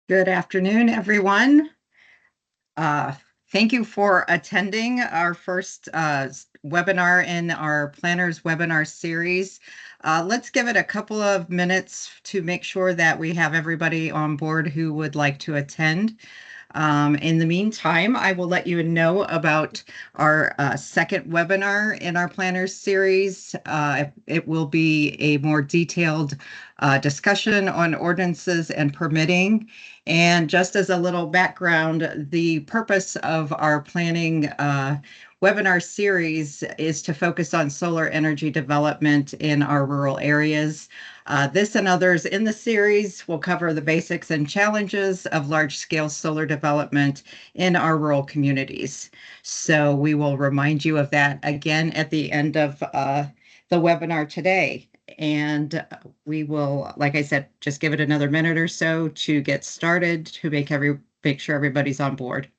Good afternoon, everyone. Uh, Thank you for attending our first webinar in our Planners webinar series. Let's give it a couple of minutes to make sure that we have everybody on board who would like to attend. In the meantime, I will let you know about our second webinar in our Planners series. It will be a more detailed discussion on ordinances and permitting. And just as a little background, the purpose of our planning webinar series is to focus on solar energy development in our rural areas. This and others in the series will cover the basics and challenges of large-scale solar development in our rural communities. So we will remind you of that again at the end of the webinar today. And we will, like I said, just give it another minute or so to get started to make sure everybody's on board.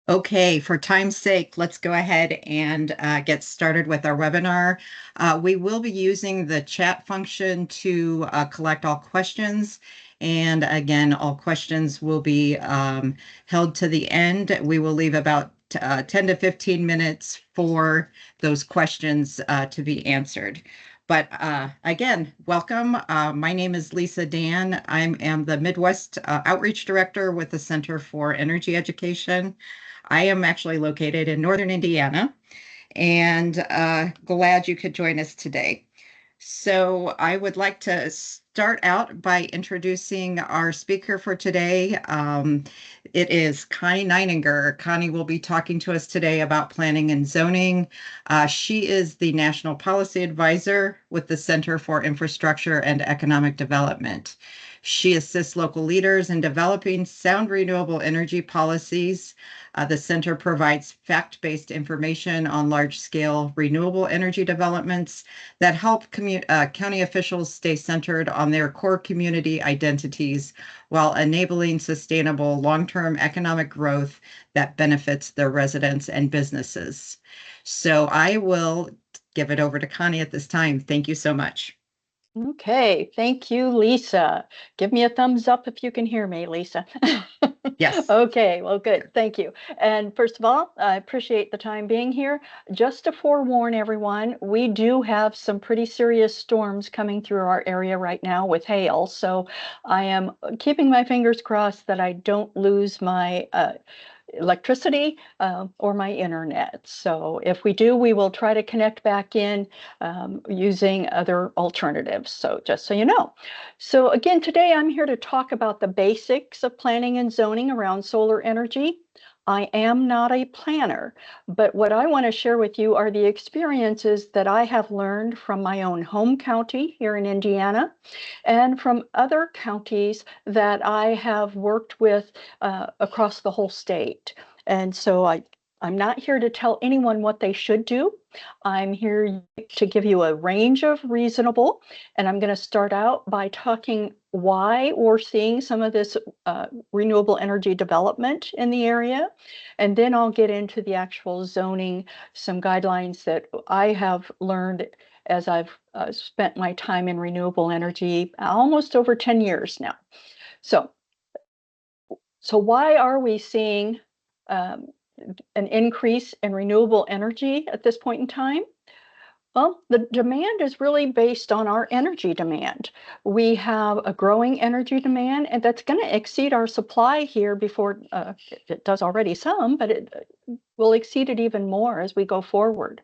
Okay, for time's sake, let's go ahead and get started with our webinar. We will be using the chat function to collect all questions. And again, all questions will be held to the end. We will leave about 10 to 15 minutes for those questions to be answered. But again, welcome. My name is Lisa Dan. I am the Midwest Outreach Director with the Center for Energy Education. I am actually located in Northern Indiana, and glad you could join us today. So I would like to start out by introducing our speaker for today. It is Connie Neininger. Connie will be talking to us today about planning and zoning. She is the National Policy Advisor with the Center for Infrastructure and Economic Development. She assists local leaders in developing sound renewable energy policies. The center provides fact-based information on large-scale renewable energy developments that help county officials stay centered on their core community identities while enabling sustainable long-term economic growth that benefits their residents and businesses. So I will give it over to Connie at this time. Thank you so much. Okay, thank you, Lisa. Give me a thumbs up if you can hear me, Lisa. Yes. Okay, well, good. Thank you. And first of all, I appreciate the time being here. Just to forewarn everyone, we do have some pretty serious storms coming through our area right now with hail. So I am keeping my fingers crossed that I don't lose my electricity or my internet. So if we do, we will try to connect back in using other alternatives. So just so you know. So again, today I'm here to talk about the basics of planning and zoning around solar energy. I am not a planner, but what I want to share with you are the experiences that I have learned from my own home county here in Indiana and from other counties that I have worked with across the whole state. And so I'm not here to tell anyone what they should do. I'm here to give you a range of reasonable, and I'm going to start out by talking why we're seeing some of this renewable energy development in the area. And then I'll get into the actual zoning, some guidelines that I have learned as I've spent my time in renewable energy almost over 10 years now. So, so why are we seeing um, an increase in renewable energy at this point in time? Well, the demand is really based on our energy demand. We have a growing energy demand, and that's going to exceed our supply here before it does already some, but it will exceed it even more as we go forward.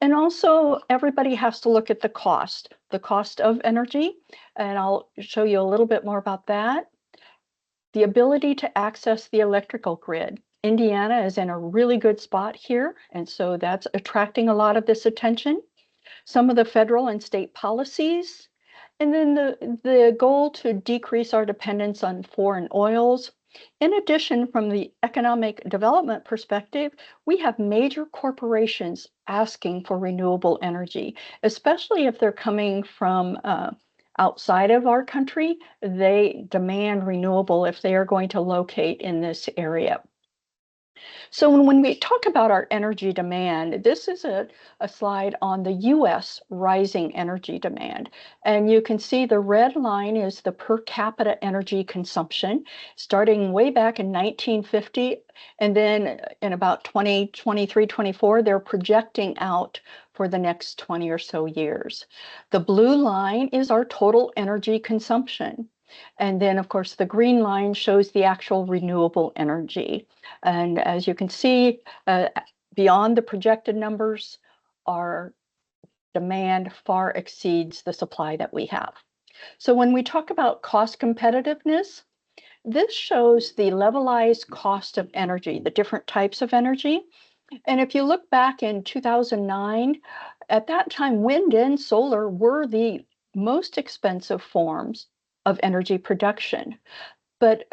And also, everybody has to look at the cost of energy, and I'll show you a little bit more about that. The ability to access the electrical grid. Indiana is in a really good spot here, and so that's attracting a lot of this attention. Some of the federal and state policies, and then the goal to decrease our dependence on foreign oils. In addition, from the economic development perspective, we have major corporations asking for renewable energy, especially if they're coming from outside of our country. They demand renewable if they are going to locate in this area. So when we talk about our energy demand, this is a slide on the US rising energy demand. And you can see the red line is the per capita energy consumption, starting way back in 1950. And then in about 2023, 24, they're projecting out for the next 20 or so years. The blue line is our total energy consumption. And then, of course, the green line shows the actual renewable energy. And as you can see, beyond the projected numbers, our demand far exceeds the supply that we have. So when we talk about cost competitiveness, this shows the levelized cost of energy, the different types of energy. And if you look back in 2009, at that time, wind and solar were the most expensive forms of energy production. But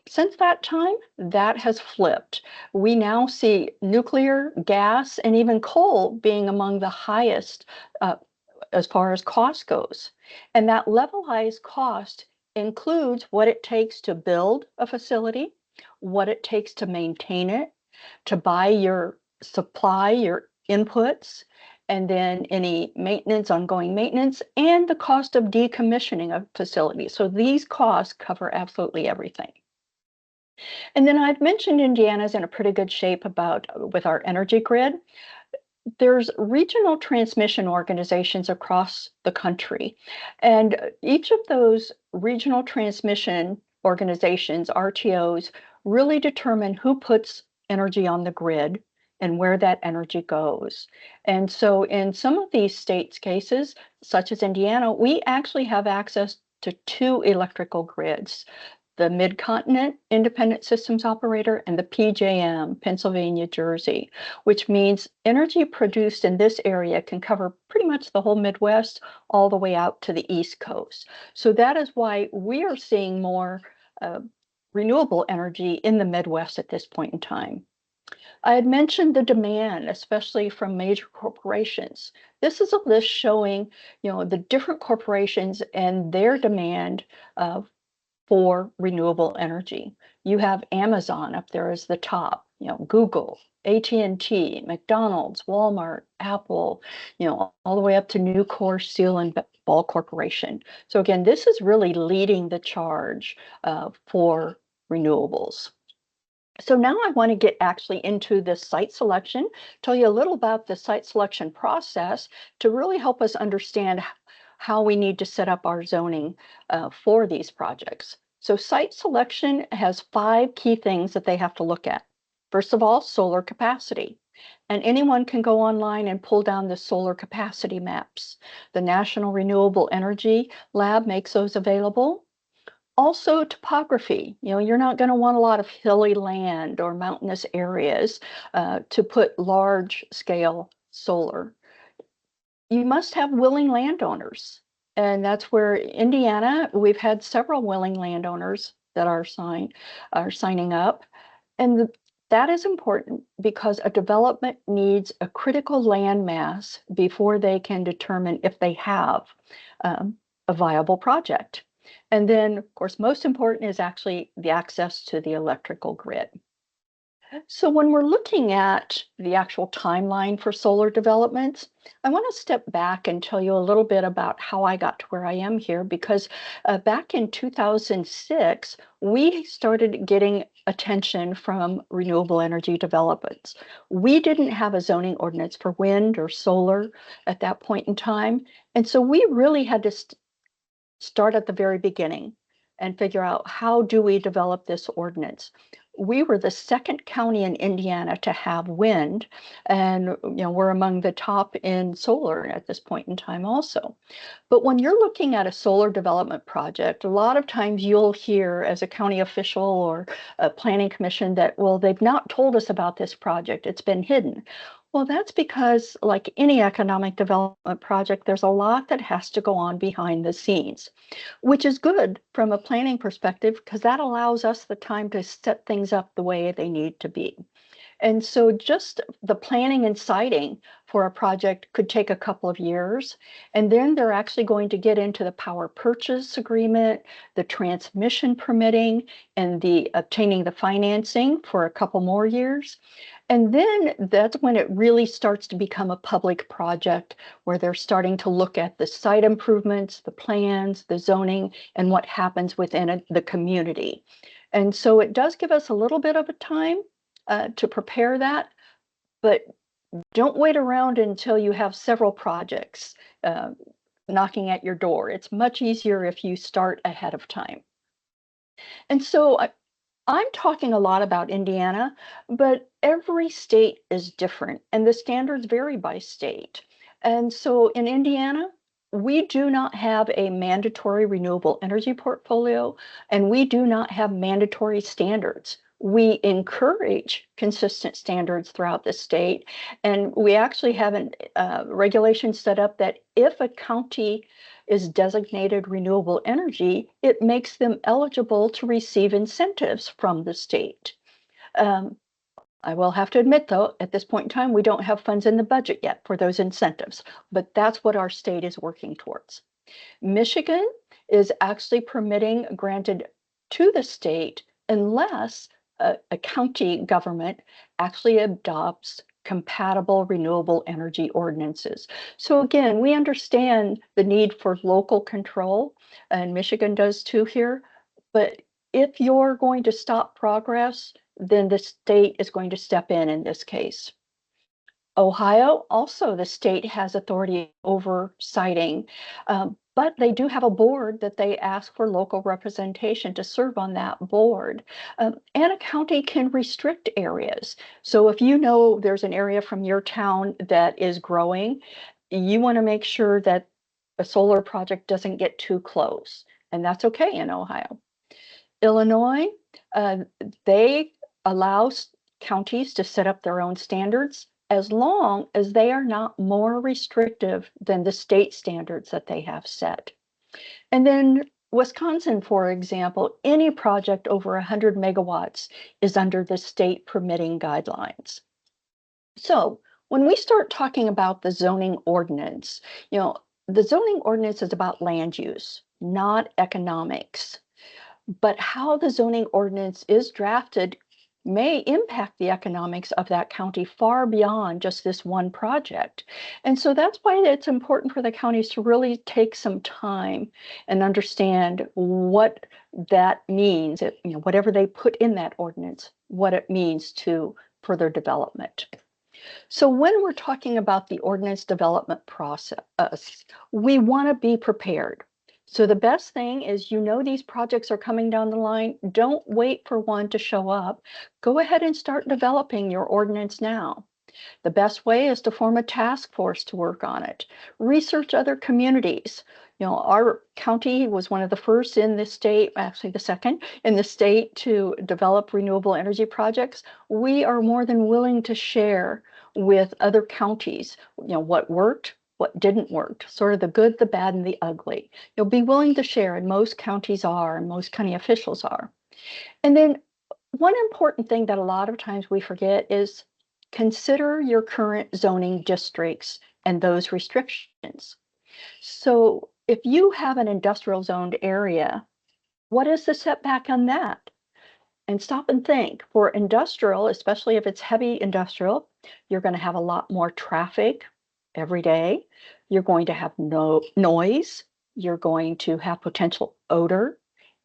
since that time, that has flipped. We now see nuclear, gas, and even coal being among the highest as far as cost goes. And that levelized cost includes what it takes to build a facility, what it takes to maintain it, to buy your supply, your inputs, and then any maintenance, ongoing maintenance, and the cost of decommissioning a facility. So these costs cover absolutely everything. And then I've mentioned Indiana's in a pretty good shape with our energy grid. There's regional transmission organizations across the country, and each of those regional transmission organizations, RTOs, really determine who puts energy on the grid and where that energy goes. And so in some of these states' cases, such as Indiana, we actually have access to two electrical grids: the Mid-Continent Independent Systems Operator and the PJM, Pennsylvania, Jersey, which means energy produced in this area can cover pretty much the whole Midwest all the way out to the East Coast. So that is why we are seeing more renewable energy in the Midwest at this point in time. I had mentioned the demand, especially from major corporations. This is a list showing, the different corporations and their demand for renewable energy. You have Amazon up there as the top, Google, AT&T, McDonald's, Walmart, Apple, all the way up to Nucor Steel and Ball Corporation. So again, this is really leading the charge for renewables. So now I want to get actually into the site selection, tell you a little about the site selection process to really help us understand how we need to set up our zoning for these projects. So site selection has 5 key things that they have to look at. First of all, solar capacity. And anyone can go online and pull down the solar capacity maps. The National Renewable Energy Lab makes those available. Also, topography. You're not going to want a lot of hilly land or mountainous areas to put large scale solar. You must have willing landowners. And that's where Indiana, we've had several willing landowners that are signing up. And that is important because a development needs a critical land mass before they can determine if they have a viable project. And then, of course, most important is actually the access to the electrical grid. So when we're looking at the actual timeline for solar developments, I want to step back and tell you a little bit about how I got to where I am here, because back in 2006, we started getting attention from renewable energy developers. We didn't have a zoning ordinance for wind or solar at that point in time. And so we really had to start at the very beginning and figure out, how do we develop this ordinance? we were the second county in Indiana to have wind, and we're among the top in solar at this point in time also. But when you're looking at a solar development project, a lot of times you'll hear as a county official or a planning commission that, well, they've not told us about this project, it's been hidden. Well, that's because, like any economic development project, there's a lot that has to go on behind the scenes, which is good from a planning perspective because that allows us the time to set things up the way they need to be. And so just the planning and siting for a project could take a couple of years. And then they're actually going to get into the power purchase agreement, the transmission permitting, and the obtaining the financing for a couple more years. And then that's when it really starts to become a public project where they're starting to look at the site improvements, the plans, the zoning, and what happens within the community. And so it does give us a little bit of a time to prepare that, but don't wait around until you have several projects uh, knocking at your door. It's much easier if you start ahead of time. And so I'm talking a lot about Indiana, but every state is different and the standards vary by state. And so in Indiana, we do not have a mandatory renewable energy portfolio, and we do not have mandatory standards. We encourage consistent standards throughout the state, and we actually have a regulation set up that if a county is designated renewable energy, it makes them eligible to receive incentives from the state. I will have to admit, though, at this point in time, we don't have funds in the budget yet for those incentives, but that's what our state is working towards. Michigan is actually permitting granted to the state unless a county government actually adopts compatible renewable energy ordinances. So again, we understand the need for local control, and Michigan does too here, but if you're going to stop progress, then the state is going to step in this case. Ohio, also the state has authority over siting, but they do have a board that they ask for local representation to serve on that board. And a county can restrict areas. So if you know there's an area from your town that is growing, you want to make sure that a solar project doesn't get too close. And that's okay in Ohio. Illinois, they allow counties to set up their own standards as long as they are not more restrictive than the state standards that they have set. And then Wisconsin, for example, any project over 100 megawatts is under the state permitting guidelines. So when we start talking about the zoning ordinance, the zoning ordinance is about land use, not economics. But how the zoning ordinance is drafted may impact the economics of that county far beyond just this one project. And so that's why it's important for the counties to really take some time and understand what that means, whatever they put in that ordinance, what it means to further development. So when we're talking about the ordinance development process, we want to be prepared. So the best thing is, these projects are coming down the line. Don't wait for one to show up. Go ahead and start developing your ordinance now. The best way is to form a task force to work on it. Research other communities. Our county was one of the first in the state, actually the second in the state, to develop renewable energy projects. We are more than willing to share with other counties, what worked, what didn't work, sort of the good, the bad, and the ugly. You'll be willing to share, and most counties are, and most county officials are. And then one important thing that a lot of times we forget is consider your current zoning districts and those restrictions. So if you have an industrial zoned area, what is the setback on that? And stop and think. For industrial, especially if it's heavy industrial, you're going to have a lot more traffic every day. You're going to have no noise. You're going to have potential odor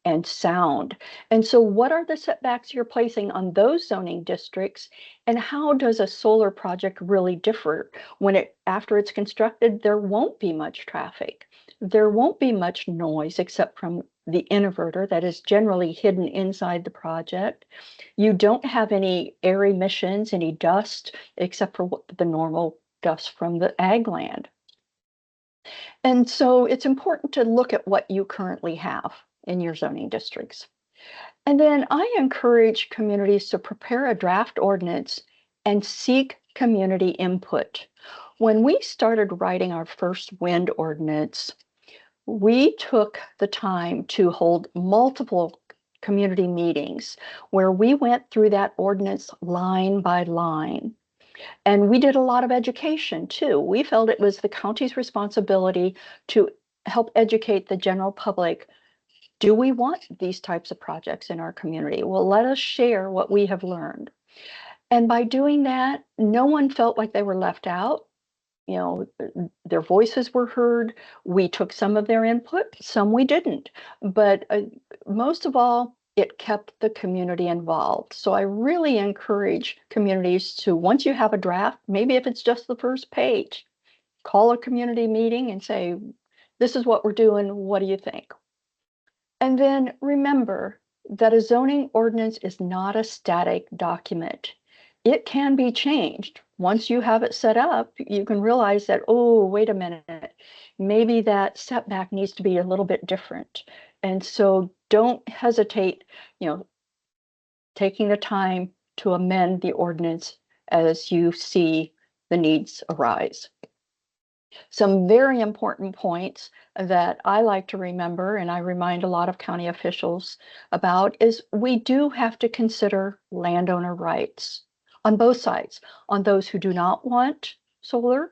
and sound. And so what are the setbacks you're placing on those zoning districts? And how does a solar project really differ when after it's constructed, there won't be much traffic. There won't be much noise except from the inverter that is generally hidden inside the project. You don't have any air emissions, any dust, except for the normal dust from the ag land. And so it's important to look at what you currently have in your zoning districts. And then I encourage communities to prepare a draft ordinance and seek community input. When we started writing our first wind ordinance, we took the time to hold multiple community meetings where we went through that ordinance line by line. And we did a lot of education too. We felt it was the county's responsibility to help educate the general public. Do we want these types of projects in our community? Well, let us share what we have learned. And by doing that, no one felt like they were left out. You know, their voices were heard. We took some of their input, some we didn't. But most of all, it kept the community involved. So I really encourage communities to, once you have a draft, maybe if it's just the first page, call a community meeting and say, this is what we're doing. What do you think? And then remember that a zoning ordinance is not a static document. It can be changed. Once you have it set up, you can realize that, oh, wait a minute, maybe that setback needs to be a little bit different. And so don't hesitate, taking the time to amend the ordinance as you see the needs arise. Some very important points that I like to remember, and I remind a lot of county officials about, is we do have to consider landowner rights on both sides, on those who do not want solar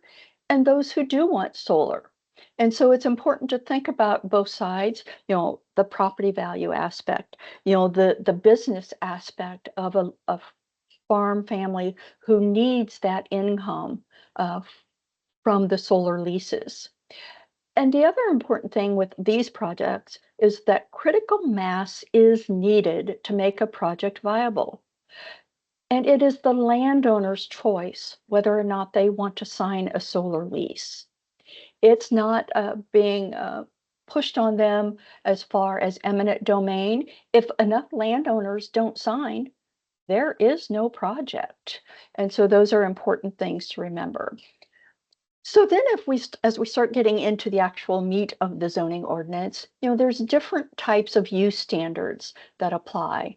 and those who do want solar. And so it's important to think about both sides, the property value aspect, the business aspect of a farm family who needs that income from the solar leases. And the other important thing with these projects is that critical mass is needed to make a project viable. And it is the landowner's choice whether or not they want to sign a solar lease. It's not being pushed on them as far as eminent domain. If enough landowners don't sign, there is no project. And so those are important things to remember. So then as we start getting into the actual meat of the zoning ordinance, there's different types of use standards that apply.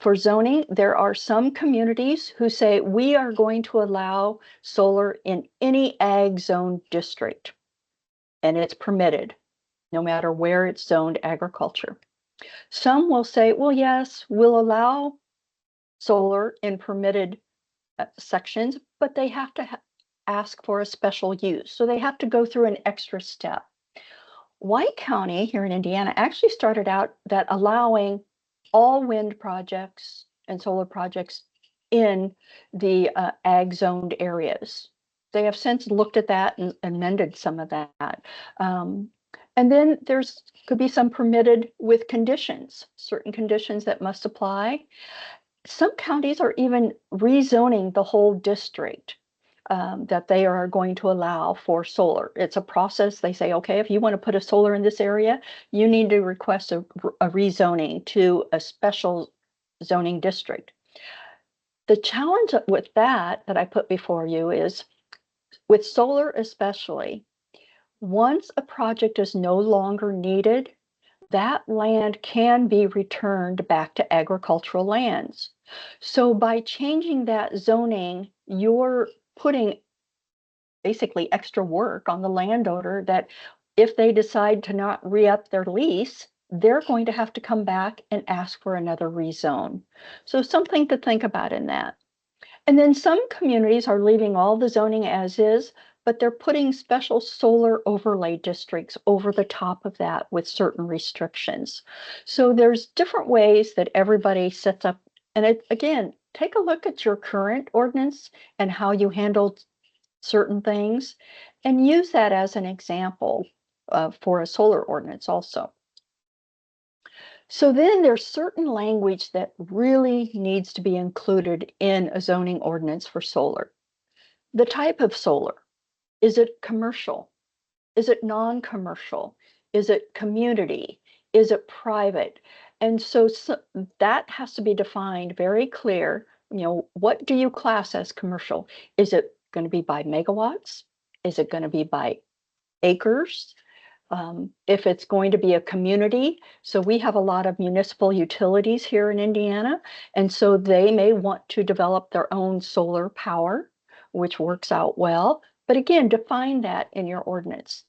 For zoning, there are some communities who say we are going to allow solar in any ag zone district, and it's permitted no matter where it's zoned agriculture. Some will say, well, yes, we'll allow solar in permitted sections, but they have to ask for a special use. So they have to go through an extra step. White County here in Indiana actually started out that allowing all wind projects and solar projects in the ag zoned areas. They have since looked at that and amended some of that. And then could be some permitted with conditions, certain conditions that must apply. Some counties are even rezoning the whole district that they are going to allow for solar. It's a process. They say, okay, if you want to put a solar in this area, you need to request a rezoning to a special zoning district. The challenge with that I put before you is, with solar especially, once a project is no longer needed, that land can be returned back to agricultural lands. So by changing that zoning, you're putting basically extra work on the landowner that if they decide to not re-up their lease, they're going to have to come back and ask for another rezone. So something to think about in that. And then some communities are leaving all the zoning as is, but they're putting special solar overlay districts over the top of that with certain restrictions. So there's different ways that everybody sets up. And again, take a look at your current ordinance and how you handled certain things and use that as an example for a solar ordinance also. So then there's certain language that really needs to be included in a zoning ordinance for solar. The type of solar. Is it commercial? Is it non-commercial? Is it community? Is it private? And so that has to be defined very clear. What do you class as commercial? Is it going to be by megawatts? Is it going to be by acres? If it's going to be a community, so we have a lot of municipal utilities here in Indiana, and so they may want to develop their own solar power, which works out well. But again, define that in your ordinance.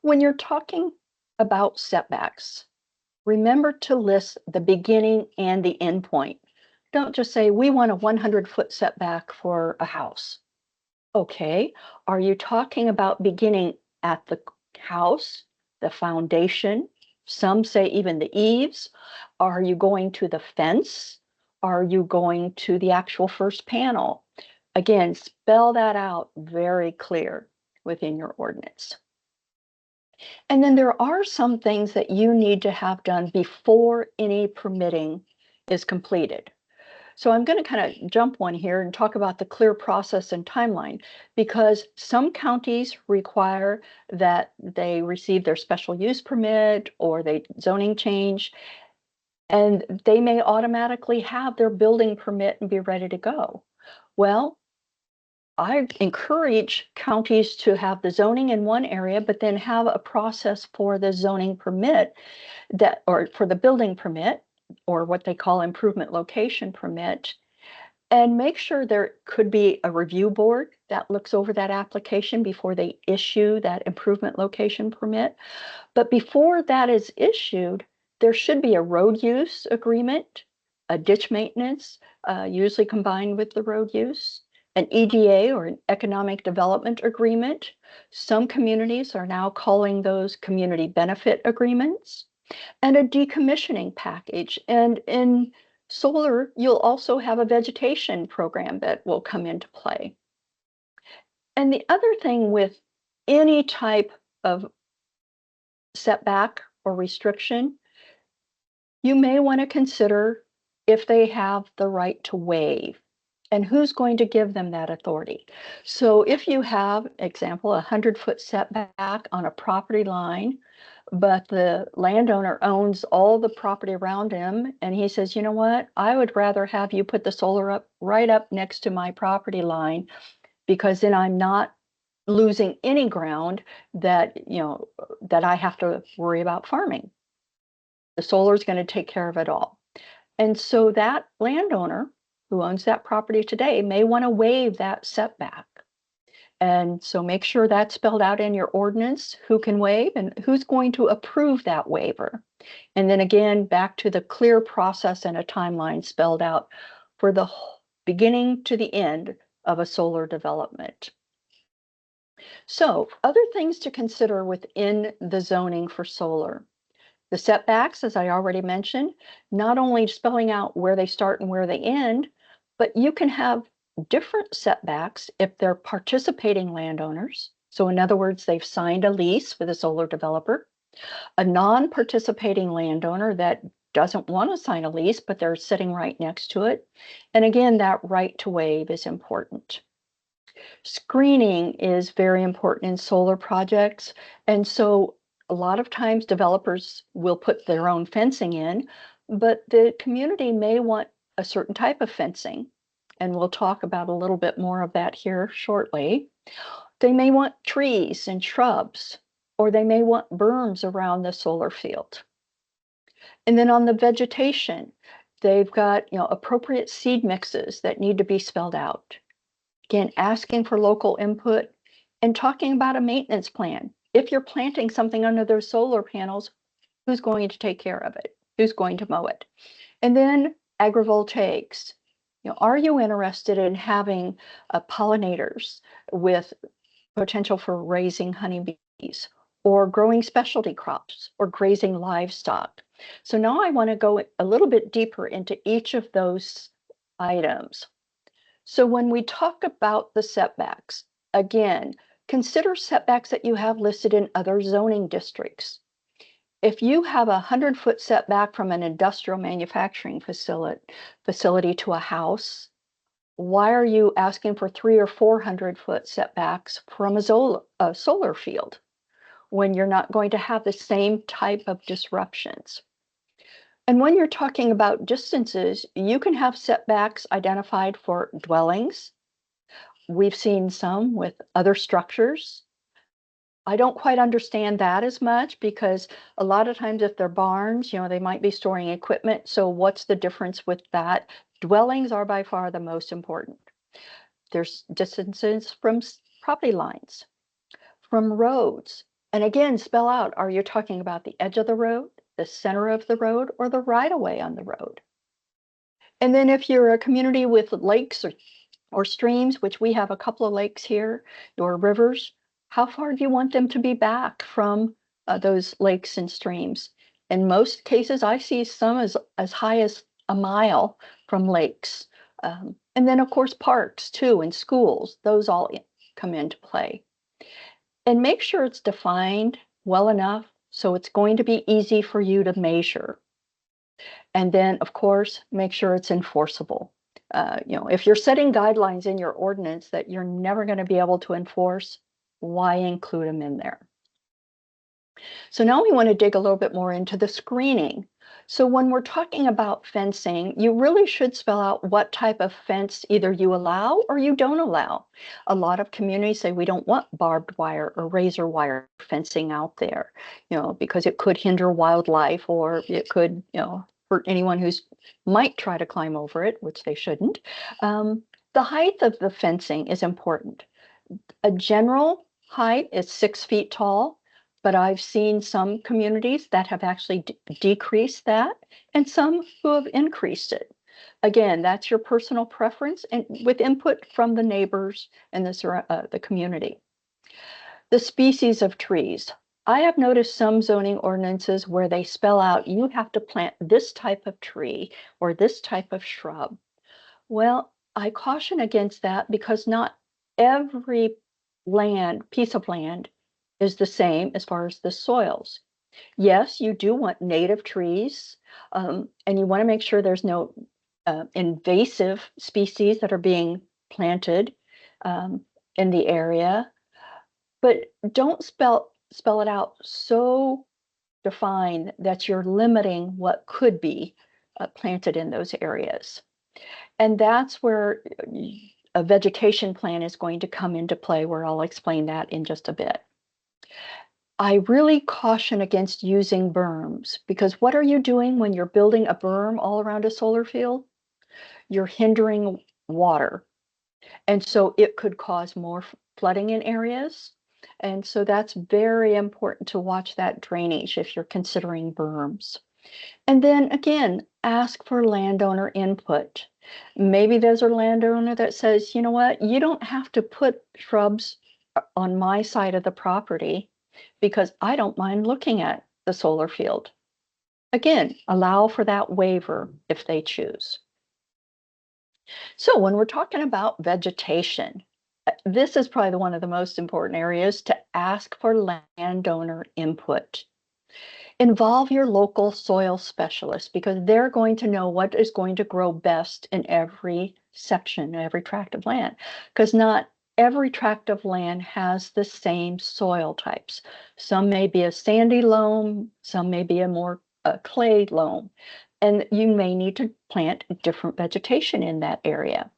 When you're talking about setbacks, remember to list the beginning and the end point. Don't just say, we want a 100-foot setback for a house. Okay, are you talking about beginning at the house, the foundation? Some say even the eaves. Are you going to the fence? Are you going to the actual first panel? Again, spell that out very clear within your ordinance. And then there are some things that you need to have done before any permitting is completed. So I'm going to kind of jump one here and talk about the clear process and timeline, because some counties require that they receive their special use permit or they zoning change, and they may automatically have their building permit and be ready to go. Well, I encourage counties to have the zoning in one area, but then have a process for the zoning permit or for the building permit, or what they call improvement location permit, and make sure there could be a review board that looks over that application before they issue that improvement location permit. But before that is issued, there should be a road use agreement, a ditch maintenance, usually combined with the road use, an EDA or an economic development agreement. Some communities are now calling those community benefit agreements, and a decommissioning package. And in solar, you'll also have a vegetation program that will come into play. And the other thing with any type of setback or restriction, you may want to consider if they have the right to waive and who's going to give them that authority. So if you have, example, a 100-foot setback on a property line, but the landowner owns all the property around him, and he says, you know what, I would rather have you put the solar up right up next to my property line, because then I'm not losing any ground that I have to worry about farming. The solar is going to take care of it all. And so that landowner who owns that property today may want to waive that setback. And so make sure that's spelled out in your ordinance, who can waive and who's going to approve that waiver. And then again, back to the clear process and a timeline spelled out for the beginning to the end of a solar development. So other things to consider within the zoning for solar. The setbacks, as I already mentioned, not only spelling out where they start and where they end, but you can have different setbacks if they're participating landowners. So in other words, they've signed a lease with a solar developer. A non-participating landowner that doesn't want to sign a lease, but they're sitting right next to it. And again, that right to waive is important. Screening is very important in solar projects. And so a lot of times developers will put their own fencing in, but the community may want a certain type of fencing. And we'll talk about a little bit more of that here shortly. They may want trees and shrubs, or they may want berms around the solar field. And then on the vegetation, they've got appropriate seed mixes that need to be spelled out. Again, asking for local input and talking about a maintenance plan. If you're planting something under those solar panels, who's going to take care of it? Who's going to mow it? And then agrivoltaics. Are you interested in having pollinators with potential for raising honeybees, or growing specialty crops, or grazing livestock? So now I want to go a little bit deeper into each of those items. So when we talk about the setbacks, again, consider setbacks that you have listed in other zoning districts. If you have a 100-foot setback from an industrial manufacturing facility to a house, why are you asking for 300 or 400-foot setbacks from a solar field? when you're not going to have the same type of disruptions. And when you're talking about distances, you can have setbacks identified for dwellings. We've seen some with other structures. I don't quite understand that as much because a lot of times if they're barns, they might be storing equipment. So what's the difference with that? Dwellings are by far the most important. There's distances from property lines, from roads. And again, spell out, are you talking about the edge of the road, the center of the road, or the right of way on the road? And then if you're a community with lakes or streams, which we have a couple of lakes here, or rivers, how far do you want them to be back from those lakes and streams? In most cases, I see some as high as a mile from lakes. And then, of course, parks too, and schools, those all come into play. And make sure it's defined well enough so it's going to be easy for you to measure. And then, of course, make sure it's enforceable. If you're setting guidelines in your ordinance that you're never going to be able to enforce, why include them in there? So now we want to dig a little bit more into the screening. So when we're talking about fencing, you really should spell out what type of fence either you allow or you don't allow. A lot of communities say we don't want barbed wire or razor wire fencing out there, because it could hinder wildlife or it could, hurt anyone who's might try to climb over it, which they shouldn't. The height of the fencing is important. A general height is 6 feet tall, but I've seen some communities that have actually decreased that and some who have increased it. Again, that's your personal preference and with input from the neighbors and the community. The species of trees. I have noticed some zoning ordinances where they spell out you have to plant this type of tree or this type of shrub. Well, I caution against that because not every piece of land is the same as far as the soils. Yes, you do want native trees, and you want to make sure there's no invasive species that are being planted in the area, but don't spell it out so defined that you're limiting what could be planted in those areas. And that's where a vegetation plan is going to come into play, where I'll explain that in just a bit. I really caution against using berms because what are you doing when you're building a berm all around a solar field? You're hindering water. And so it could cause more flooding in areas. And so that's very important to watch that drainage if you're considering berms. And then again, ask for landowner input. Maybe there's a landowner that says, you know what, you don't have to put shrubs on my side of the property because I don't mind looking at the solar field. Again, allow for that waiver if they choose. So when we're talking about vegetation, this is probably one of the most important areas to ask for landowner input. Involve your local soil specialist because they're going to know what is going to grow best in every section, every tract of land, because not every tract of land has the same soil types. Some may be a sandy loam, some may be a more clay loam, and you may need to plant different vegetation in that area.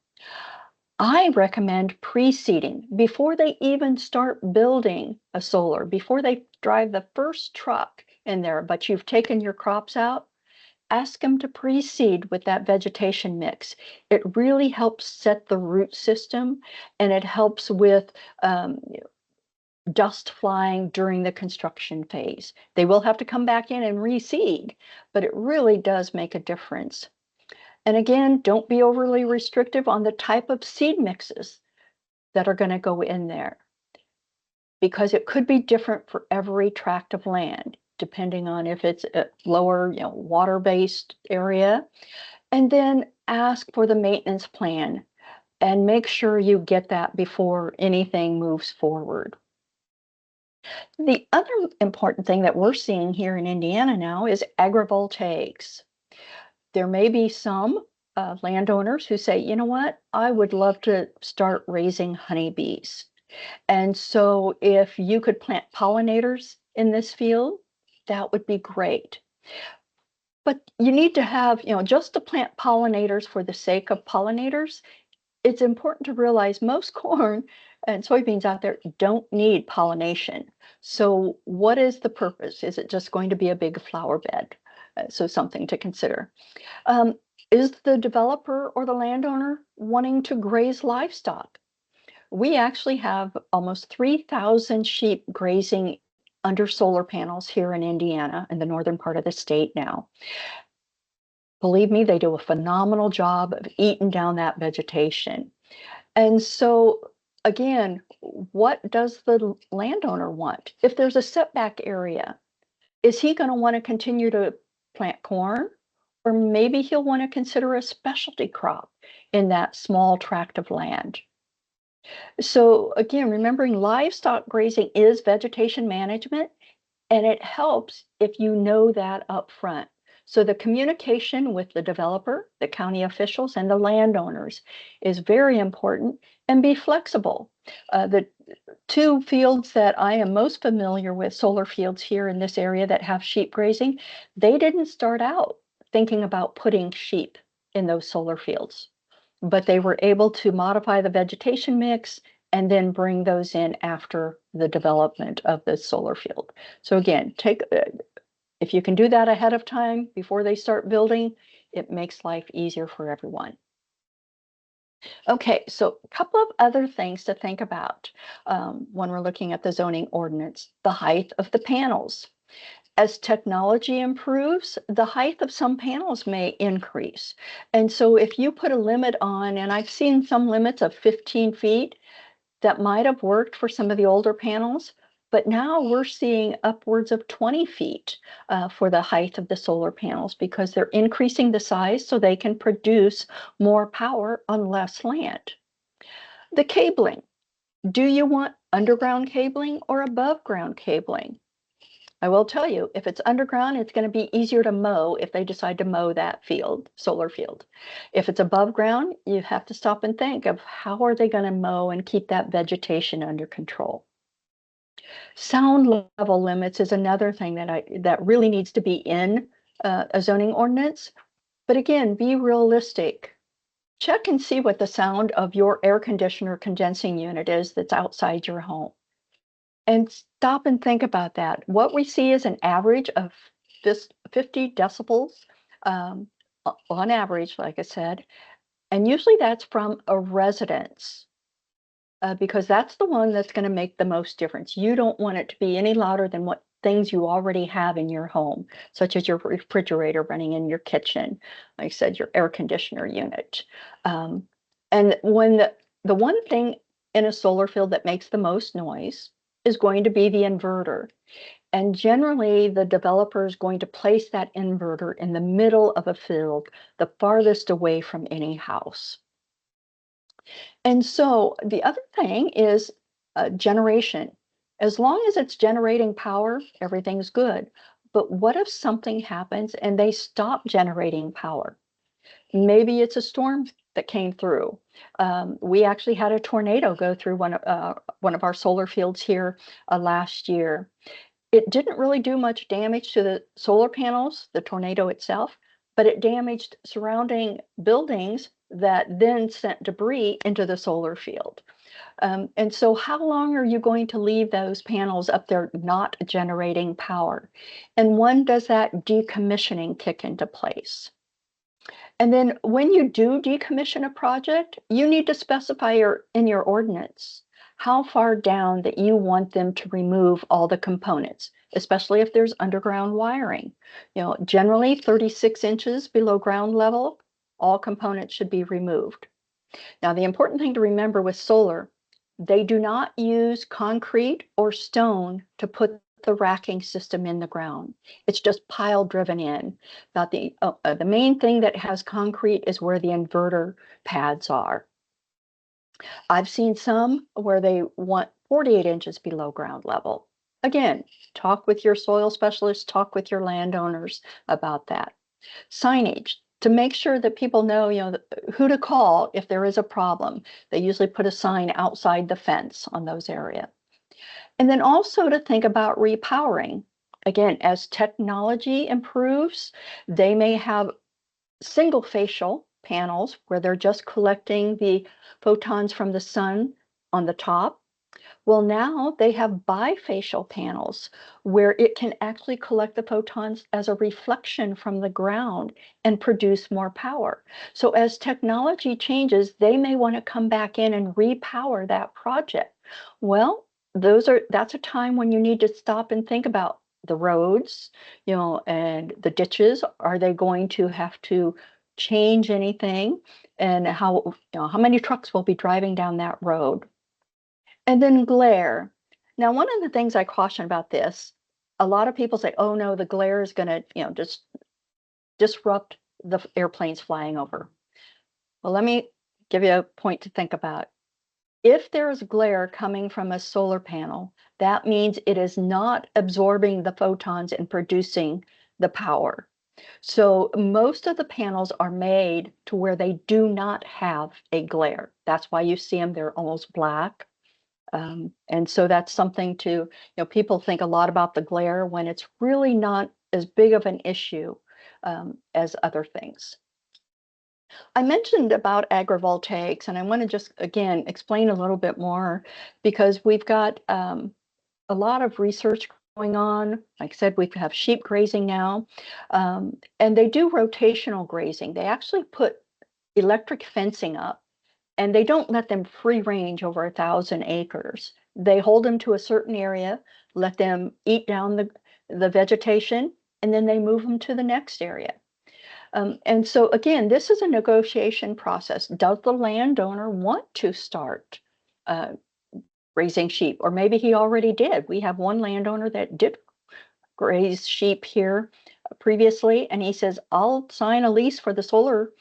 I recommend pre-seeding before they even start building a solar, before they drive the first truck in there, but you've taken your crops out, ask them to pre-seed with that vegetation mix. It really helps set the root system and it helps with dust flying during the construction phase. They will have to come back in and reseed, but it really does make a difference. And again, don't be overly restrictive on the type of seed mixes that are going to go in there because it could be different for every tract of land, depending on if it's a lower, water-based area. And then ask for the maintenance plan and make sure you get that before anything moves forward. The other important thing that we're seeing here in Indiana now is agrivoltaics. There may be some landowners who say, you know what, I would love to start raising honeybees. And so if you could plant pollinators in this field, that would be great. But you need to have, just to plant pollinators for the sake of pollinators, it's important to realize most corn and soybeans out there don't need pollination. So what is the purpose? Is it just going to be a big flower bed? So something to consider. Um, is the developer or the landowner wanting to graze livestock? We actually have almost 3,000 sheep grazing under solar panels here in Indiana, in the northern part of the state now. Believe me, they do a phenomenal job of eating down that vegetation. And so, again, what does the landowner want? If there's a setback area, is he going to want to continue to plant corn? Or maybe he'll want to consider a specialty crop in that small tract of land. So again, remembering livestock grazing is vegetation management, and it helps if you know that up front. So the communication with the developer, the county officials, and the landowners is very important, and be flexible. The two fields that I am most familiar with, solar fields here in this area that have sheep grazing, they didn't start out thinking about putting sheep in those solar fields, but they were able to modify the vegetation mix and then bring those in after the development of the solar field. So again, if you can do that ahead of time before they start building, it makes life easier for everyone. Okay, so a couple of other things to think about when we're looking at the zoning ordinance: the height of the panels. As technology improves, the height of some panels may increase. And so if you put a limit on, and I've seen some limits of 15 feet, that might have worked for some of the older panels, but now we're seeing upwards of 20 feet for the height of the solar panels, because they're increasing the size so they can produce more power on less land. The cabling. Do you want underground cabling or above ground cabling? I will tell you, if it's underground, it's going to be easier to mow if they decide to mow that field, solar field. If it's above ground, you have to stop and think of how are they going to mow and keep that vegetation under control. Sound level limits is another thing that really needs to be in a zoning ordinance. But again, be realistic. Check and see what the sound of your air conditioner condensing unit is that's outside your home. And stop and think about that. What we see is an average of this 50 decibels on average, like I said, and usually that's from a residence because that's the one that's going to make the most difference. You don't want it to be any louder than what things you already have in your home, such as your refrigerator running in your kitchen, like I said, your air conditioner unit. And when the one thing in a solar field that makes the most noise is going to be the inverter. And generally, the developer is going to place that inverter in the middle of a field, the farthest away from any house. And so the other thing is generation. As long as it's generating power, everything's good. But what if something happens and they stop generating power? Maybe it's a storm that came through. We actually had a tornado go through one of our solar fields here last year. It didn't really do much damage to the solar panels, the tornado itself, but it damaged surrounding buildings that then sent debris into the solar field. And so how long are you going to leave those panels up there not generating power? And when does that decommissioning kick into place? And then when you do decommission a project, you need to specify in your ordinance how far down that you want them to remove all the components, especially if there's underground wiring. Generally 36 inches below ground level, all components should be removed. Now, the important thing to remember with solar, they do not use concrete or stone to put the racking system in the ground. It's just pile driven in. Now, the main thing that has concrete is where the inverter pads are. I've seen some where they want 48 inches below ground level. Again, talk with your soil specialist, talk with your landowners about that. Signage, to make sure that people know, who to call if there is a problem. They usually put a sign outside the fence on those areas. And then also to think about repowering. Again, as technology improves, they may have single facial panels where they're just collecting the photons from the sun on the top. Well, now they have bifacial panels where it can actually collect the photons as a reflection from the ground and produce more power. So as technology changes, they may want to come back in and repower that project. Well, that's a time when you need to stop and think about the roads, and the ditches. Are they going to have to change anything? And how many trucks will be driving down that road? And then glare. Now, one of the things I caution about this, a lot of people say, oh no, the glare is going to, just disrupt the airplanes flying over. Well, let me give you a point to think about. If there is glare coming from a solar panel, that means it is not absorbing the photons and producing the power. So most of the panels are made to where they do not have a glare. That's why you see them, they're almost black. And so that's something people think a lot about the glare when it's really not as big of an issue as other things. I mentioned about agrivoltaics, and I want to just again explain a little bit more because we've got a lot of research going on. Like I said, we have sheep grazing now, and they do rotational grazing. They actually put electric fencing up and they don't let them free range over 1,000 acres. They hold them to a certain area, let them eat down the vegetation, and then they move them to the next area. And so again, this is a negotiation process. Does the landowner want to start uh, raising sheep? Or maybe he already did. We have one landowner that did graze sheep here previously, and he says, I'll sign a lease for the solar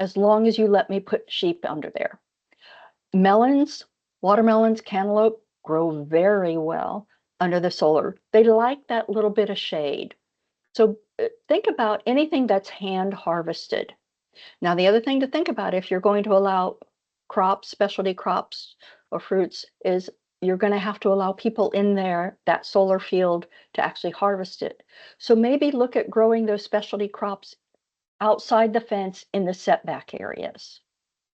as long as you let me put sheep under there. Melons, watermelons, cantaloupe grow very well under the solar. They like that little bit of shade. So think about anything that's hand harvested. Now, the other thing to think about if you're going to allow crops, specialty crops or fruits, is you're going to have to allow people in there, that solar field, to actually harvest it. So maybe look at growing those specialty crops outside the fence in the setback areas,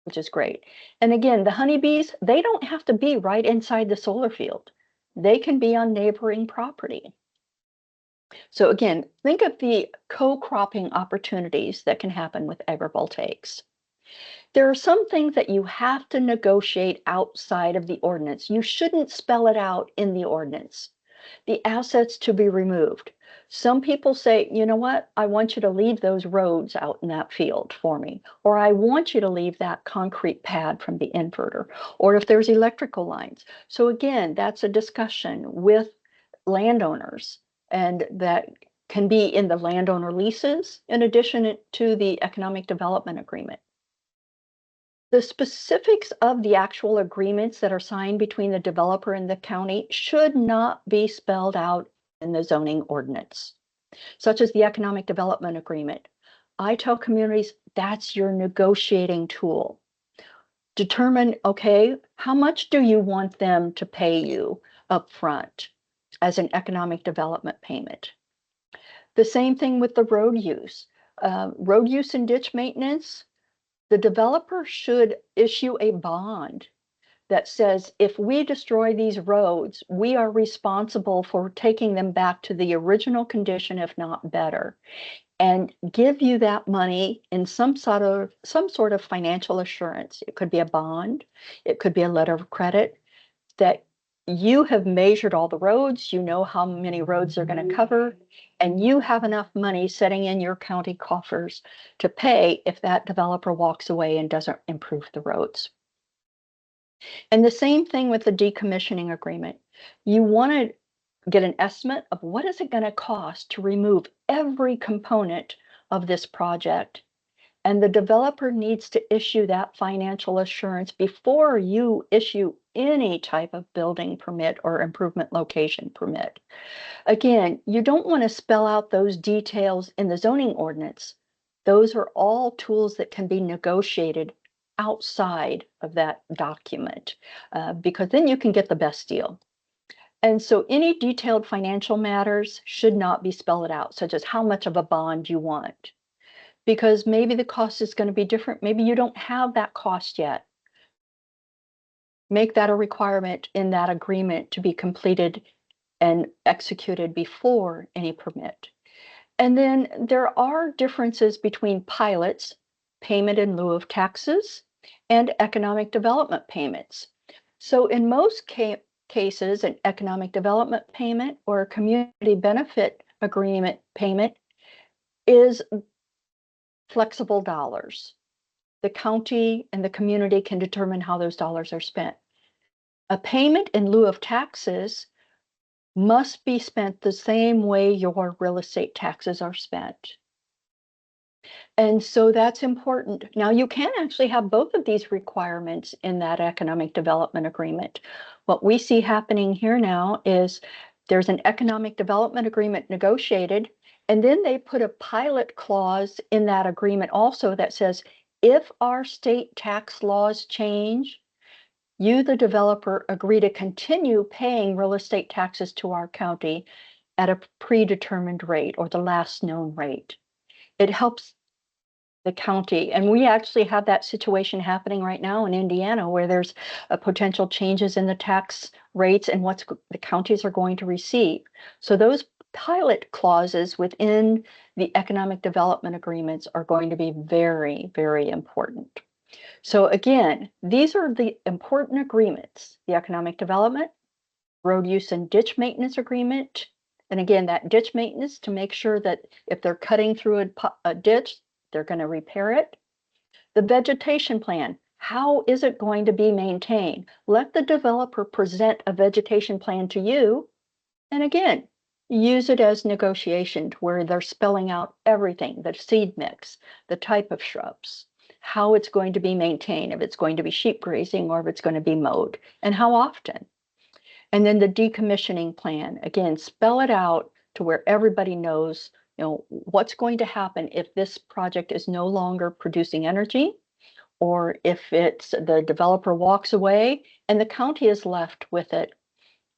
which is great. And again, the honeybees, they don't have to be right inside the solar field. They can be on neighboring property. So again, think of the co-cropping opportunities that can happen with agrivoltaics. There are some things that you have to negotiate outside of the ordinance. You shouldn't spell it out in the ordinance. The assets to be removed. Some people say, you know what, I want you to leave those roads out in that field for me, or I want you to leave that concrete pad from the inverter, or if there's electrical lines. So again, that's a discussion with landowners, and that can be in the landowner leases in addition to the economic development agreement. The specifics of the actual agreements that are signed between the developer and the county should not be spelled out in the zoning ordinance, such as the economic development agreement. I tell communities that's your negotiating tool. Determine, okay, how much do you want them to pay you up front as an economic development payment? The same thing with the road use. Road use and ditch maintenance, the developer should issue a bond that says if we destroy these roads, we are responsible for taking them back to the original condition, if not better, and give you that money in some sort of financial assurance. It could be a bond, it could be a letter of credit that you have measured all the roads, you know how many roads they're going to cover, and you have enough money sitting in your county coffers to pay if that developer walks away and doesn't improve the roads. And the same thing with the decommissioning agreement. You want to get an estimate of what is it going to cost to remove every component of this project. And the developer needs to issue that financial assurance before you issue any type of building permit or improvement location permit. Again, you don't want to spell out those details in the zoning ordinance. Those are all tools that can be negotiated outside of that document, because then you can get the best deal. And so any detailed financial matters should not be spelled out, such as how much of a bond you want, because maybe the cost is going to be different. Maybe you don't have that cost yet. Make that a requirement in that agreement to be completed and executed before any permit. And then there are differences between pilots, payment in lieu of taxes, and economic development payments. So in most cases, an economic development payment or a community benefit agreement payment is flexible dollars. The county and the community can determine how those dollars are spent. A payment in lieu of taxes must be spent the same way your real estate taxes are spent. And so that's important. Now, you can actually have both of these requirements in that economic development agreement. What we see happening here now is there's an economic development agreement negotiated, and then they put a pilot clause in that agreement also that says, if our state tax laws change, you, the developer, agree to continue paying real estate taxes to our county at a predetermined rate or the last known rate. It helps the county. And we actually have that situation happening right now in Indiana, where there's potential changes in the tax rates and what the counties are going to receive. So those pilot clauses within the economic development agreements are going to be very, very important. So again, these are the important agreements: the economic development, road use and ditch maintenance agreement. And again, that ditch maintenance to make sure that if they're cutting through a ditch, they're going to repair it. The vegetation plan, how is it going to be maintained? Let the developer present a vegetation plan to you. And again, use it as negotiation to where they're spelling out everything, the seed mix, the type of shrubs, how it's going to be maintained, if it's going to be sheep grazing or if it's going to be mowed, and how often. And then the decommissioning plan, again, spell it out to where everybody knows, what's going to happen if this project is no longer producing energy, or if it's the developer walks away and the county is left with it.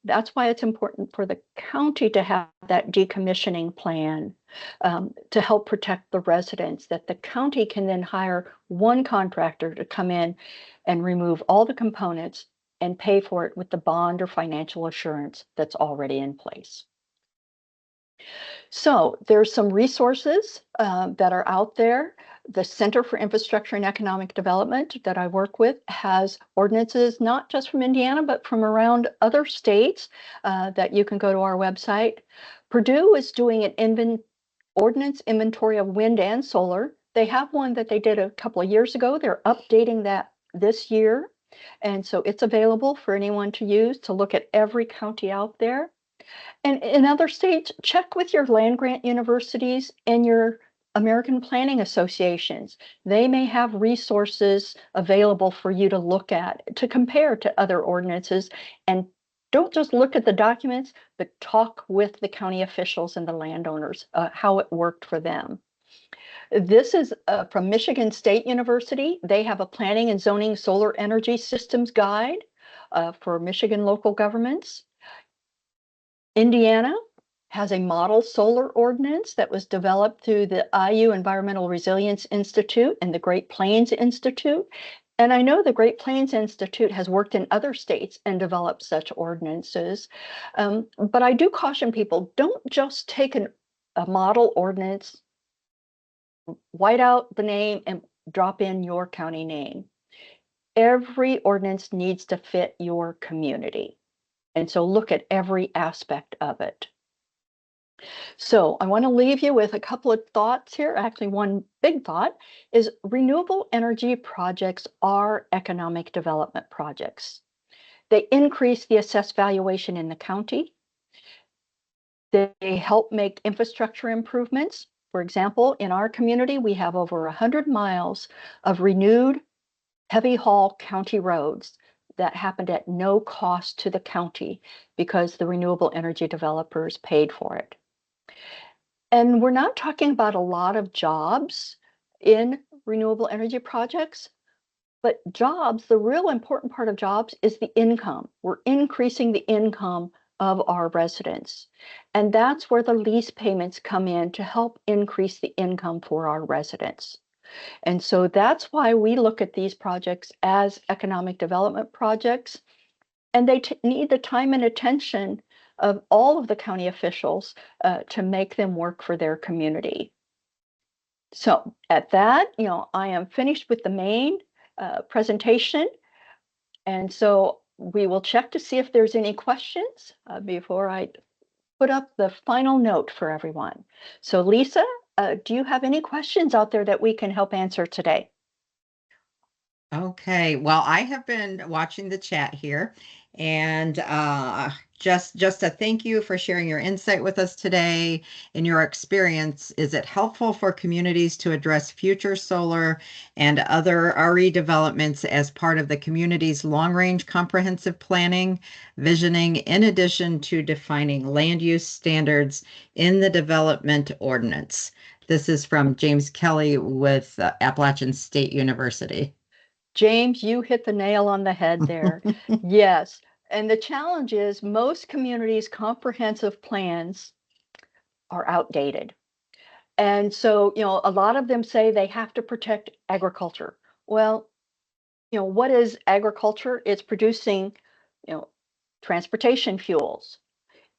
That's why it's important for the county to have that decommissioning plan to help protect the residents, that the county can then hire one contractor to come in and remove all the components and pay for it with the bond or financial assurance that's already in place. So there's some resources that are out there. The Center for Infrastructure and Economic Development that I work with has ordinances, not just from Indiana, but from around other states that you can go to our website. Purdue is doing an ordinance inventory of wind and solar. They have one that they did a couple of years ago. They're updating that this year. And so it's available for anyone to use to look at every county out there. And in other states, check with your land grant universities and your American Planning Associations. They may have resources available for you to look at, to compare to other ordinances. And don't just look at the documents, but talk with the county officials and the landowners, how it worked for them. This is from Michigan State University. They have a planning and zoning solar energy systems guide for Michigan local governments. Indiana has a model solar ordinance that was developed through the IU Environmental Resilience Institute and the Great Plains Institute. And I know the Great Plains Institute has worked in other states and developed such ordinances. But I do caution people, don't just take a model ordinance, white out the name and drop in your county name. Every ordinance needs to fit your community. And so look at every aspect of it. So I want to leave you with a couple of thoughts here. Actually, one big thought is renewable energy projects are economic development projects. They increase the assessed valuation in the county. They help make infrastructure improvements. For example, in our community, we have over 100 miles of renewed heavy haul county roads that happened at no cost to the county because the renewable energy developers paid for it. And we're not talking about a lot of jobs in renewable energy projects, but jobs, the real important part of jobs is the income. We're increasing the income of our residents. And that's where the lease payments come in to help increase the income for our residents. And so that's why we look at these projects as economic development projects. And they need the time and attention of all of the county officials to make them work for their community. So at that, I am finished with the main presentation. And so we will check to see if there's any questions before I put up the final note for everyone. So Lisa, do you have any questions out there that we can help answer today? Okay, well, I have been watching the chat here, and just a thank you for sharing your insight with us today and your experience. Is it helpful for communities to address future solar and other RE developments as part of the community's long-range comprehensive planning, visioning, in addition to defining land use standards in the development ordinance? This is from James Kelly with Appalachian State University. James, you hit the nail on the head there. Yes. And the challenge is most communities' comprehensive plans are outdated. And so, a lot of them say they have to protect agriculture. Well, what is agriculture? It's producing, you know, transportation fuels.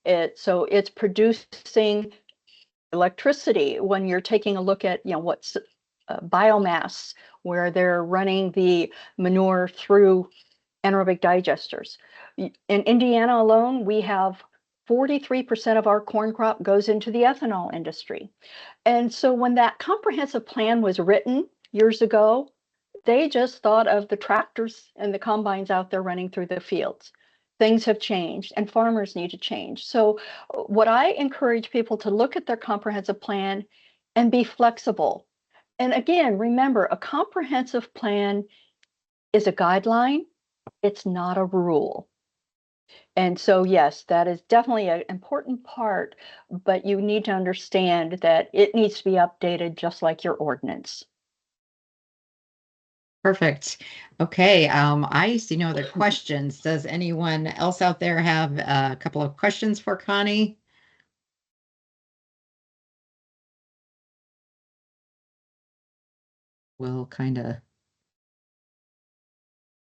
It's producing electricity when you're taking a look at, what's biomass, where they're running the manure through anaerobic digesters. In Indiana alone, we have 43% of our corn crop goes into the ethanol industry. And so when that comprehensive plan was written years ago, they just thought of the tractors and the combines out there running through the fields. Things have changed and farmers need to change. So what I encourage people to look at their comprehensive plan and be flexible. And again, remember, a comprehensive plan is a guideline. It's not a rule. And so, yes, that is definitely an important part, but you need to understand that it needs to be updated just like your ordinance. Perfect. Okay, I see no other questions. Does anyone else out there have a couple of questions for Connie? We'll kind of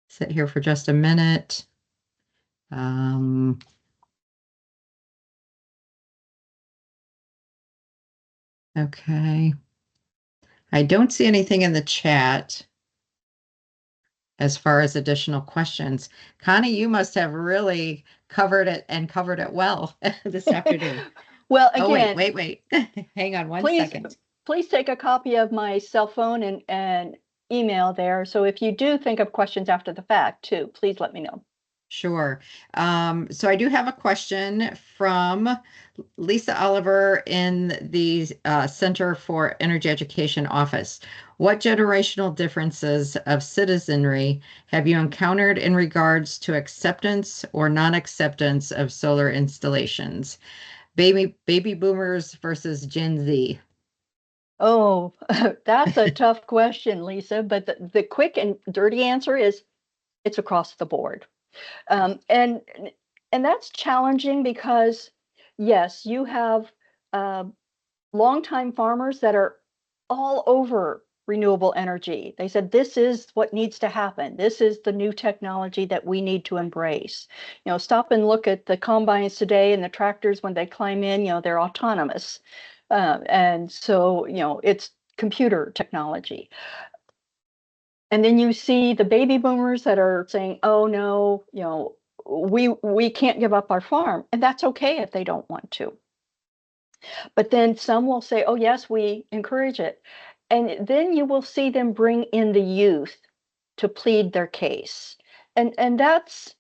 sit here for just a minute. Okay. I don't see anything in the chat as far as additional questions. Connie, you must have really covered it and covered it well this afternoon. Well, Oh, again, wait. Hang on one please, second. please take a copy of my cell phone and email there. So if you do think of questions after the fact too, please let me know. Sure. So I do have a question from Lisa Oliver in the Center for Energy Education office. What generational differences of citizenry have you encountered in regards to acceptance or non-acceptance of solar installations? Baby boomers versus Gen Z. Oh, that's a tough question, Lisa, but the quick and dirty answer is it's across the board. And that's challenging because yes, you have longtime farmers that are all over renewable energy. They said this is what needs to happen. This is the new technology that we need to embrace. Stop and look at the combines today and the tractors when they climb in. They're autonomous, and so it's computer technology. And then you see the baby boomers that are saying, "Oh no, we can't give up our farm," and that's okay if they don't want to. But then some will say, "Oh yes, we encourage it," and then you will see them bring in the youth to plead their case, and that's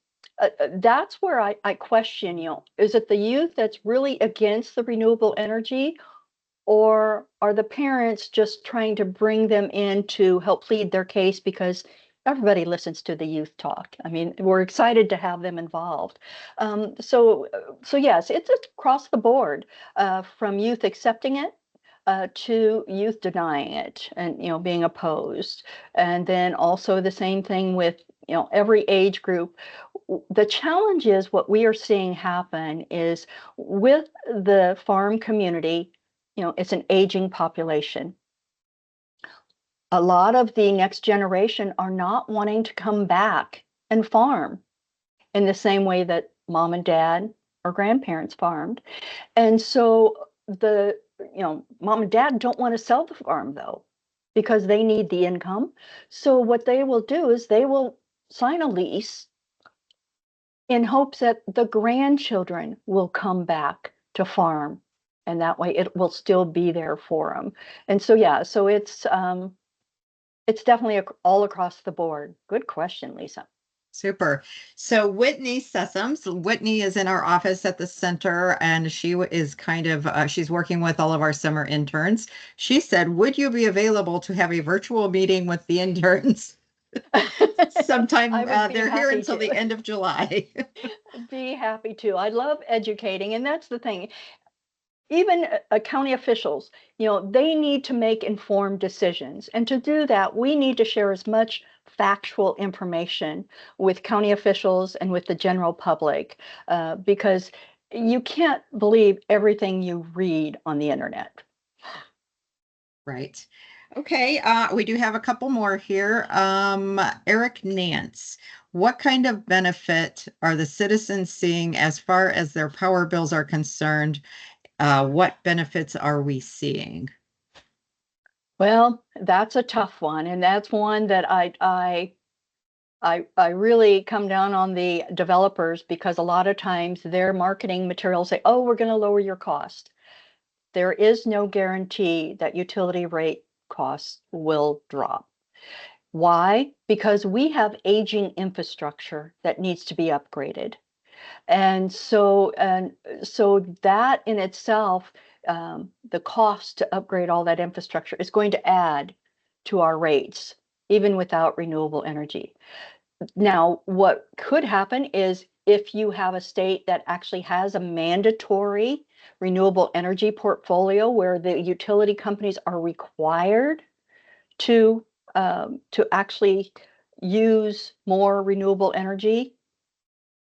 where I question, is it the youth that's really against the renewable energy, or are the parents just trying to bring them in to help plead their case because everybody listens to the youth talk? I mean, we're excited to have them involved. So yes, it's across the board, from youth accepting it to youth denying it and being opposed. And then also the same thing with every age group. The challenge is what we are seeing happen is with the farm community, it's an aging population. A lot of the next generation are not wanting to come back and farm in the same way that mom and dad or grandparents farmed. And so mom and dad don't want to sell the farm though, because they need the income. So what they will do is they will sign a lease in hopes that the grandchildren will come back to farm. And that way it will still be there for them. And so, yeah, so it's definitely all across the board. Good question, Lisa. Super. So Whitney Sessoms, Whitney is in our office at the center, and she is kind of, she's working with all of our summer interns. She said, would you be available to have a virtual meeting with the interns? Sometime they're here until the end of July. Be happy to. I love educating, and that's the thing. Even county officials, they need to make informed decisions. And to do that, we need to share as much factual information with county officials and with the general public, because you can't believe everything you read on the internet. Right. Okay, we do have a couple more here. Eric Nance, what kind of benefit are the citizens seeing as far as their power bills are concerned? What benefits are we seeing? Well, that's a tough one, and that's one that I really come down on the developers, because a lot of times their marketing materials say, "Oh, we're going to lower your cost." There is no guarantee that utility rate costs will drop. Why? Because we have aging infrastructure that needs to be upgraded. And so that in itself, the cost to upgrade all that infrastructure is going to add to our rates, even without renewable energy. Now, what could happen is if you have a state that actually has a mandatory renewable energy portfolio where the utility companies are required to actually use more renewable energy,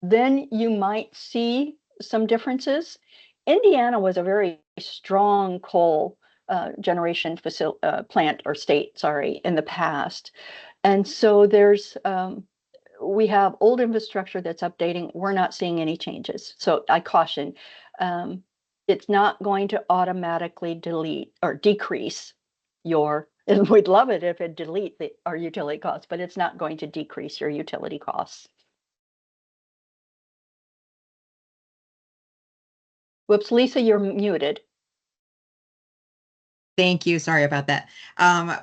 then you might see some differences. Indiana was a very strong coal generation plant or state, sorry, in the past. And so we have old infrastructure that's updating. We're not seeing any changes. So I caution, it's not going to automatically delete or decrease and we'd love it if it delete our utility costs, but it's not going to decrease your utility costs. Whoops, Lisa, you're muted. Thank you. Sorry about that.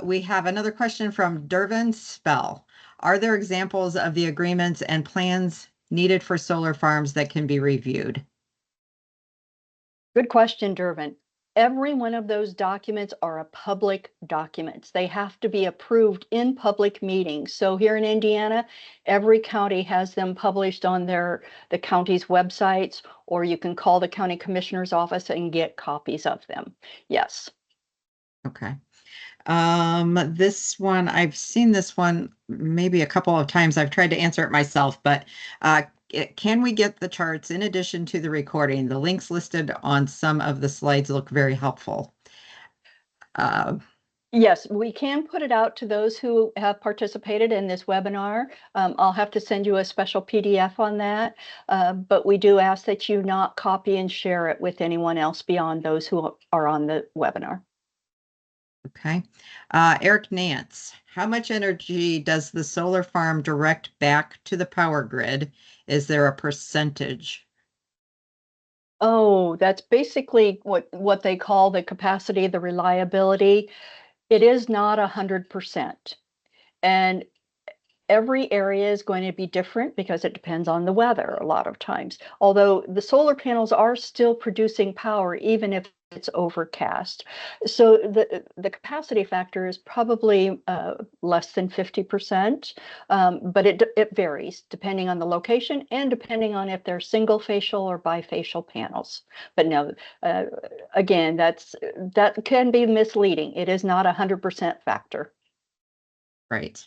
We have another question from Dervin Spell. Are there examples of the agreements and plans needed for solar farms that can be reviewed? Good question, Dervin. Every one of those documents are a public documents. They have to be approved in public meetings. So here in Indiana, every county has them published on the county's websites, or you can call the county commissioner's office and get copies of them. Yes. Okay. This one, I've seen this one maybe a couple of times. I've tried to answer it myself, but can we get the charts in addition to the recording? The links listed on some of the slides look very helpful. Yes, we can put it out to those who have participated in this webinar. I'll have to send you a special PDF on that, but we do ask that you not copy and share it with anyone else beyond those who are on the webinar. Okay. Eric Nance, how much energy does the solar farm direct back to the power grid? Is there a percentage? Oh, that's basically what they call the capacity, the reliability. It is not 100%. And every area is going to be different because it depends on the weather a lot of times. Although the solar panels are still producing power, even if it's overcast. So the capacity factor is probably less than 50%, but it varies depending on the location and depending on if they're single facial or bifacial panels. But no, again, that can be misleading. It is not 100% factor. Right.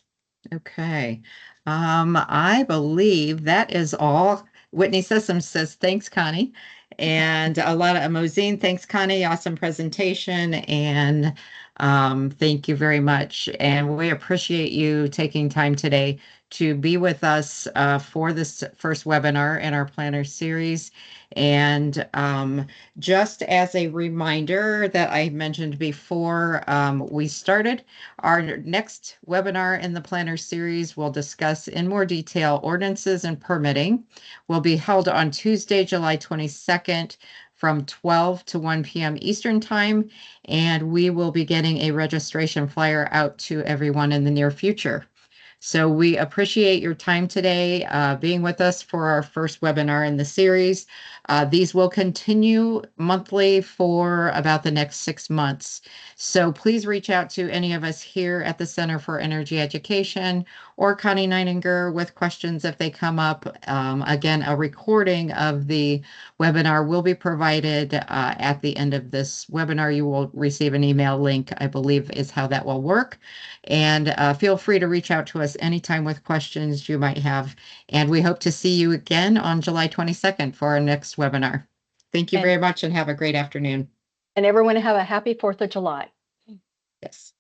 Okay. I believe that is all. Whitney Sessom says, thanks, Connie. And a lot of Mosine, thanks, Connie. Awesome presentation. And thank you very much. And we appreciate you taking time today to be with us for this first webinar in our planner series. And just as a reminder that I mentioned before we started, our next webinar in the planner series will discuss in more detail ordinances and permitting. Will be held on Tuesday, July 22nd from 12 to 1 p.m. Eastern Time, and we will be getting a registration flyer out to everyone in the near future. So we appreciate your time today, being with us for our first webinar in the series. These will continue monthly for about the next 6 months. So please reach out to any of us here at the Center for Energy Education or Connie Neininger with questions if they come up. Again, a recording of the webinar will be provided at the end of this webinar. You will receive an email link, I believe is how that will work. And feel free to reach out to us anytime with questions you might have. And we hope to see you again on July 22nd for our next webinar. Thank you And very much and have a great afternoon. everyone have a happy 4th of July. Yes.